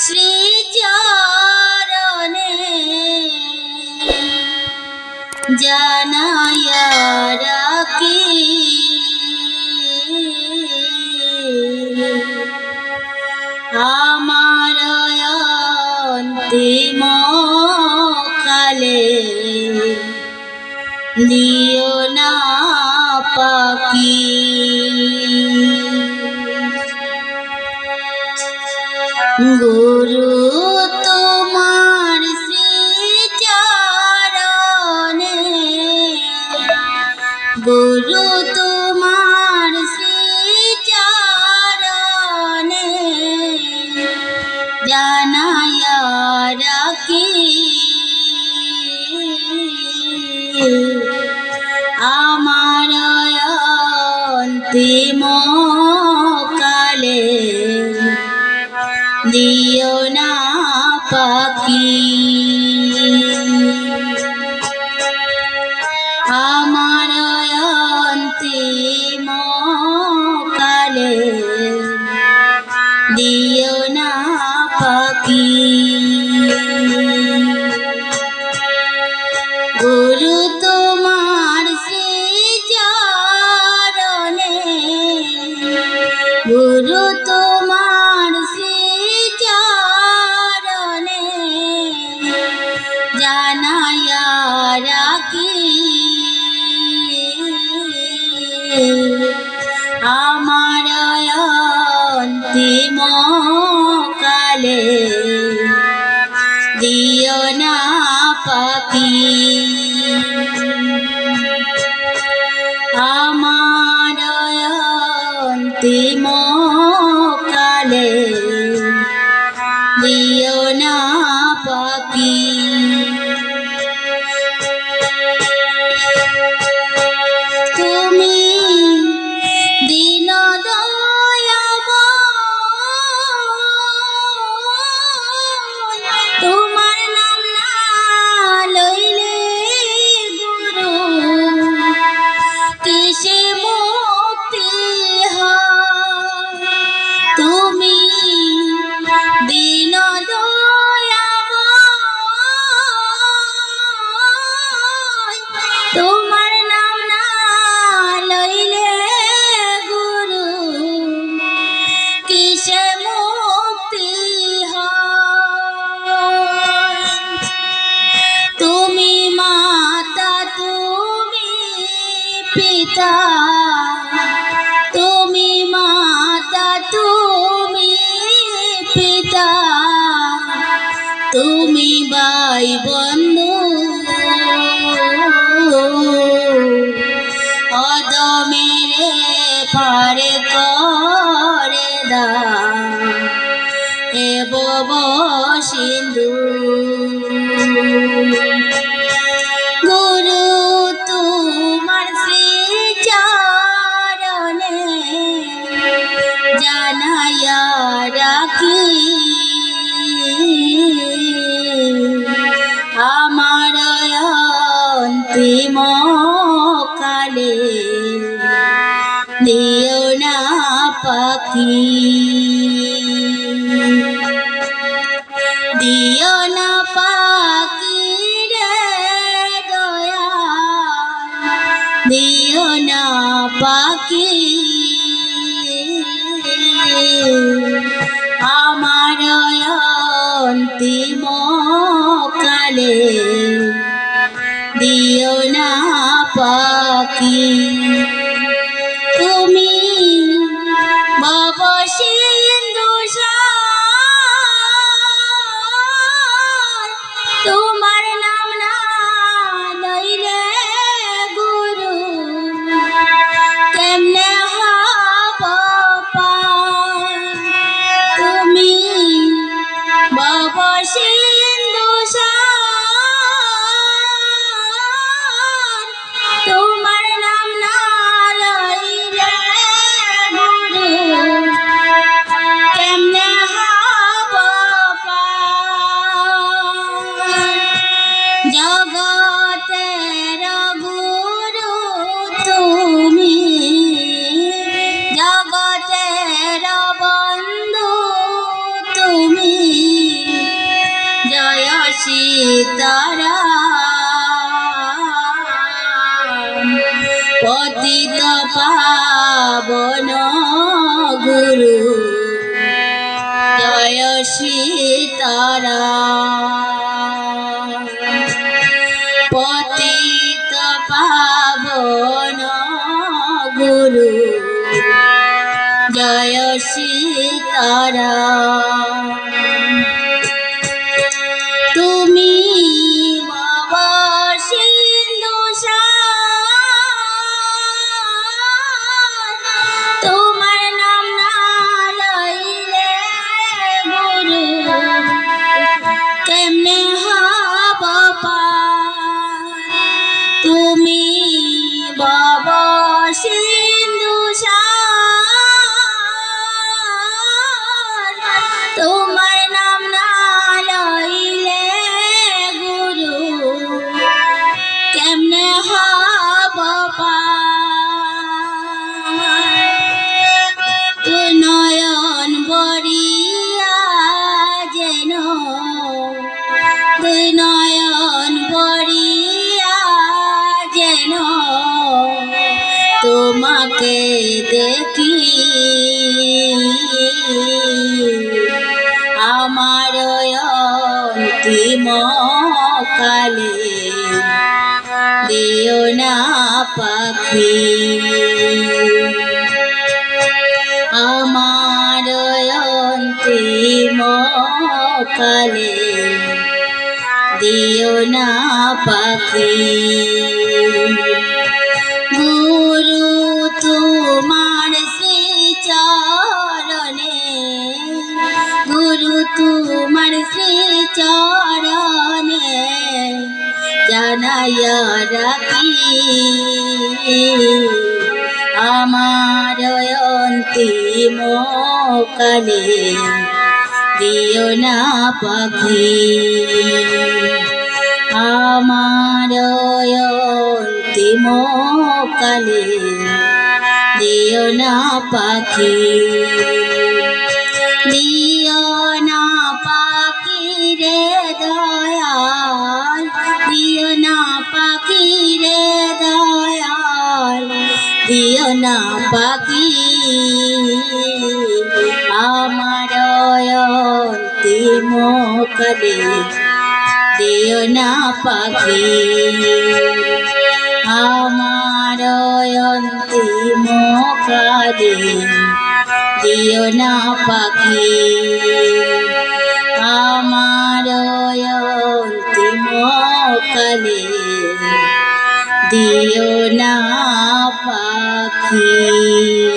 শ্রী চরণে জানাইয়া রাখি আমার অন্তিম কালে দিও না পাখি। গুরু তোমার শ্রীচরণে, গুরু তোমার শ্রীচরণে জানাইয়া রাখি আমার অন্তিম কালে দিও না পাখি। আমার অন্তিম কালে দিও না পাখি। গুরু তোমার শ্রীচরণে, গুরু তোমার শ্রীচরণে জানাইয়া রাখি আমার অন্তিম কালে দিও না পাখি। আমার অন্তিম কালে দিও না পাখি। তুমি দীন দয়াময়, তোমার নাম না লইলে গুরু কিসে মুক্তি হয়। তুমি দীন দয়াময়, তোমার নাম না লইলে গুরু কিসে মুক্তি হয়। তুমি মাতা, তুমি পিতা, তুমি মাতা, তুমি পিতা, তুমি ভাই বন্ধু, অদমেরে পার করে দাও এ ভব সিন্ধু। গুরু তোমার শ্রীচরণে জানাইয়া রাখি আমার অন্তিম কালে দিও না পাখি। দিও না পাখি রে দয়াল, দিও না পাখি আমার অন্তিম কালে দিও না পাখি। তুমি ভব সিন্ধু সার, তোমার নাম না লইলে গুরু কেমনে হব পার। তুমি ভব সীতারাম পতিত পাবন গুরু জয় সীতারাম পতিত পাবন গুরু জয় সীতারাম তুমি বাবা সিন্ধু তোমার নাম না লইলে গুরু কেমনে হব পার তুমি বাবা সিন্ধু তোমার নাম না লইলে গুরু কেমনে হব পার নয়ন বরিয়া যেন নয়ন বরিয়া যেন তোমাকে দেখি আমার অন্তিম কালে দিও না পাখি আমার অন্তিম কালে দিও না পাখি গুরু তোমার শ্রী চরণে গুরু তোমার শ্রী চরণে জানাইয়া রাখি আমার অন্তিম কালে দিও না পাখি আমার অন্তিম কালে দিও না পাখি দিও না পাখি রে দয়াল দিও না পাখি রে দয়াল দিও না পাখি আমার অন্তিম কালে দিও না পাখি আমার অন্তিম কালে দিও না পাখি আমার অন্তিম কালে দিও না পাখি।